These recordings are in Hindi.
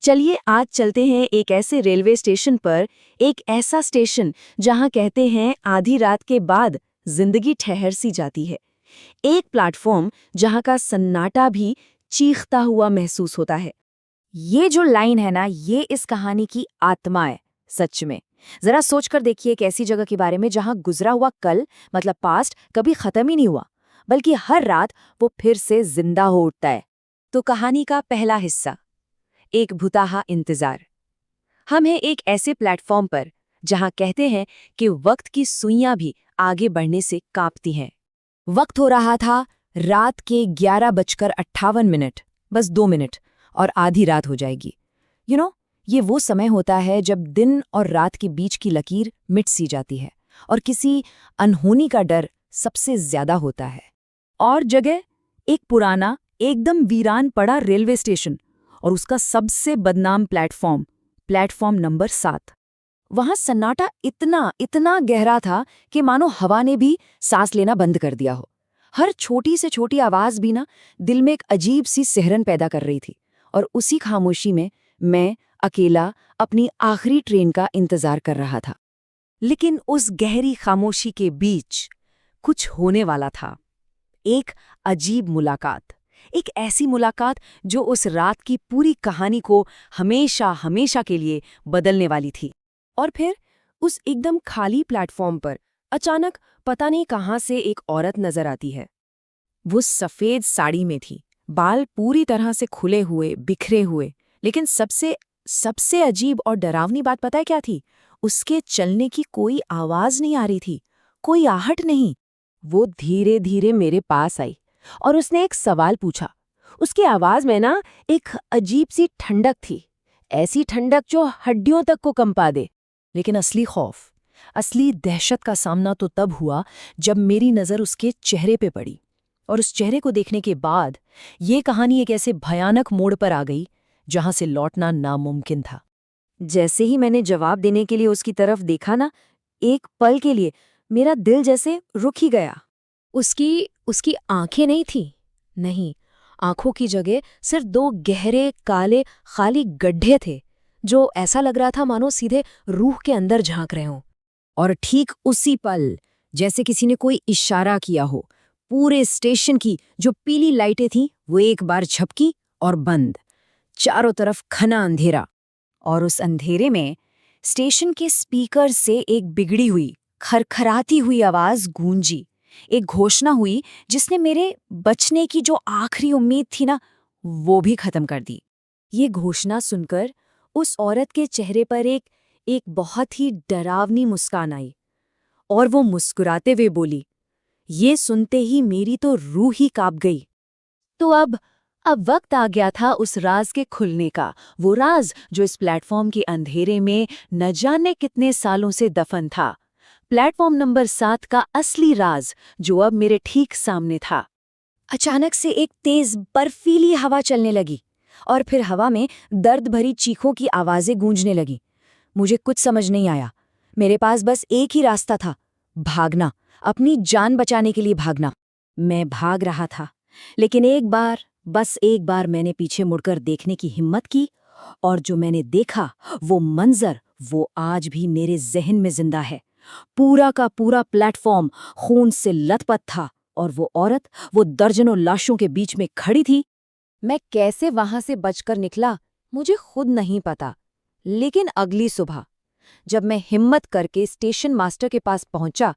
चलिए आज चलते हैं एक ऐसे रेलवे स्टेशन पर, एक ऐसा स्टेशन जहां कहते हैं आधी रात के बाद जिंदगी ठहर सी जाती है। एक प्लेटफॉर्म जहां का सन्नाटा भी चीखता हुआ महसूस होता है। ये जो लाइन है ना, ये इस कहानी की आत्मा है। सच में जरा सोच कर देखिए एक ऐसी जगह के बारे में जहां गुजरा हुआ कल, मतलब पास्ट, कभी खत्म ही नहीं हुआ, बल्कि हर रात वो फिर से जिंदा हो उठता है। तो कहानी का पहला हिस्सा, एक भुताहा इंतजार। हम हैं एक ऐसे प्लेटफॉर्म पर जहां कहते हैं कि वक्त की सुइयां भी आगे बढ़ने से कांपती हैं। वक्त हो रहा था रात के 11:58, बस 2 मिनट और आधी रात हो जाएगी। ये वो समय होता है जब दिन और रात के बीच की लकीर मिट सी जाती है और किसी अनहोनी का डर सबसे ज्यादा होता है। और जगह एक पुराना, एकदम वीरान पड़ा रेलवे स्टेशन और उसका सबसे बदनाम प्लेटफॉर्म नंबर 7। वहां सन्नाटा इतना गहरा था कि मानो हवा ने भी सांस लेना बंद कर दिया हो। हर छोटी से छोटी आवाज भी ना दिल में एक अजीब सी सिहरन पैदा कर रही थी। और उसी खामोशी में मैं अकेला अपनी आखिरी ट्रेन का इंतजार कर रहा था। लेकिन उस गहरी खामोशी के बीच कुछ होने वाला था। एक अजीब मुलाकात, एक ऐसी मुलाकात जो उस रात की पूरी कहानी को हमेशा हमेशा के लिए बदलने वाली थी। और फिर उस एकदम खाली प्लेटफॉर्म पर अचानक पता नहीं कहां से एक औरत नजर आती है। वो सफेद साड़ी में थी, बाल पूरी तरह से खुले हुए, बिखरे हुए। लेकिन सबसे अजीब और डरावनी बात पता है क्या थी? उसके चलने की कोई आवाज नहीं आ रही थी, कोई आहट नहीं। वो धीरे धीरे मेरे पास आई और उसने एक सवाल पूछा। उसकी आवाज में ना एक अजीब सी ठंडक थी, ऐसी ठंडक जो हड्डियों तक को कंपा दे। लेकिन असली खौफ, असली दहशत का सामना तो तब हुआ जब मेरी नज़र उसके चेहरे पे पड़ी। और उस चेहरे को देखने के बाद ये कहानी एक ऐसे भयानक मोड़ पर आ गई जहां से लौटना नामुमकिन था। जैसे ही मैंने जवाब देने के लिए उसकी तरफ देखा ना, एक पल के लिए मेरा दिल जैसे रुक ही गया। उसकी आंखें नहीं थी, नहीं, आंखों की जगह सिर्फ 2 गहरे काले खाली गड्ढे थे जो ऐसा लग रहा था मानो सीधे रूह के अंदर झांक रहे हों। और ठीक उसी पल, जैसे किसी ने कोई इशारा किया हो, पूरे स्टेशन की जो पीली लाइटें थीं वो एक बार झपकी और बंद। चारों तरफ घना अंधेरा। और उस अंधेरे में स्टेशन के स्पीकर से एक बिगड़ी हुई, खरखराती हुई आवाज गूंजी। एक घोषणा हुई जिसने मेरे बचने की जो आखिरी उम्मीद थी ना, वो भी खत्म कर दी। ये घोषणा सुनकर उस औरत के चेहरे पर एक बहुत ही डरावनी मुस्कान आई और वो मुस्कुराते हुए बोली। ये सुनते ही मेरी तो रूह ही कांप गई। तो अब वक्त आ गया था उस राज के खुलने का, वो राज जो इस प्लेटफॉर्म के अंधेरे में न जाने कितने सालों से दफन था। प्लेटफॉर्म नंबर 7 का असली राज जो अब मेरे ठीक सामने था। अचानक से एक तेज बर्फीली हवा चलने लगी और फिर हवा में दर्द भरी चीखों की आवाजें गूंजने लगी। मुझे कुछ समझ नहीं आया। मेरे पास बस एक ही रास्ता था, भागना, अपनी जान बचाने के लिए भागना। मैं भाग रहा था, लेकिन बस एक बार मैंने पीछे मुड़कर देखने की हिम्मत की और जो मैंने देखा, वो मंजर, वो आज भी मेरे जहन में जिंदा है। पूरा का पूरा प्लेटफॉर्म खून से लथपथ था और वो औरत, वो दर्जनों लाशों के बीच में खड़ी थी। मैं कैसे वहां से बचकर निकला मुझे खुद नहीं पता, लेकिन अगली सुबह जब मैं हिम्मत करके स्टेशन मास्टर के पास पहुंचा,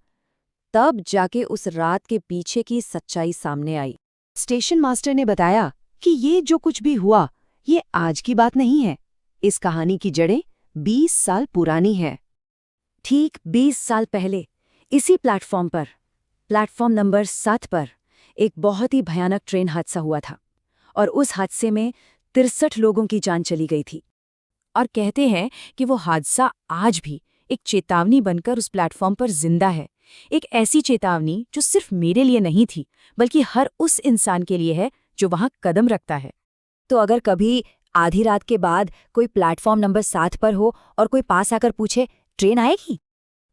तब जाके उस रात के पीछे की सच्चाई सामने आई। स्टेशन मास्टर ने बताया कि ये जो कुछ भी हुआ, ये आज की बात नहीं है। इस कहानी की जड़ें 20 साल पुरानी है। ठीक 20 साल पहले इसी प्लेटफॉर्म पर, प्लेटफॉर्म नंबर 7 पर, एक बहुत ही भयानक ट्रेन हादसा हुआ था और उस हादसे में 63 लोगों की जान चली गई थी। और कहते हैं कि वो हादसा आज भी एक चेतावनी बनकर उस प्लेटफॉर्म पर जिंदा है। एक ऐसी चेतावनी जो सिर्फ मेरे लिए नहीं थी, बल्कि हर उस इंसान के लिए है जो वहां कदम रखता है। तो अगर कभी आधी रात के बाद कोई प्लेटफॉर्म नंबर 7 पर हो और कोई पास आकर पूछे ट्रेन आएगी,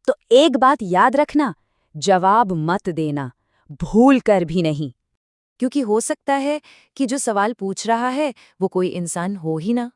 तो एक बात याद रखना, जवाब मत देना, भूल कर भी नहीं। क्योंकि हो सकता है कि जो सवाल पूछ रहा है वो कोई इंसान हो ही ना।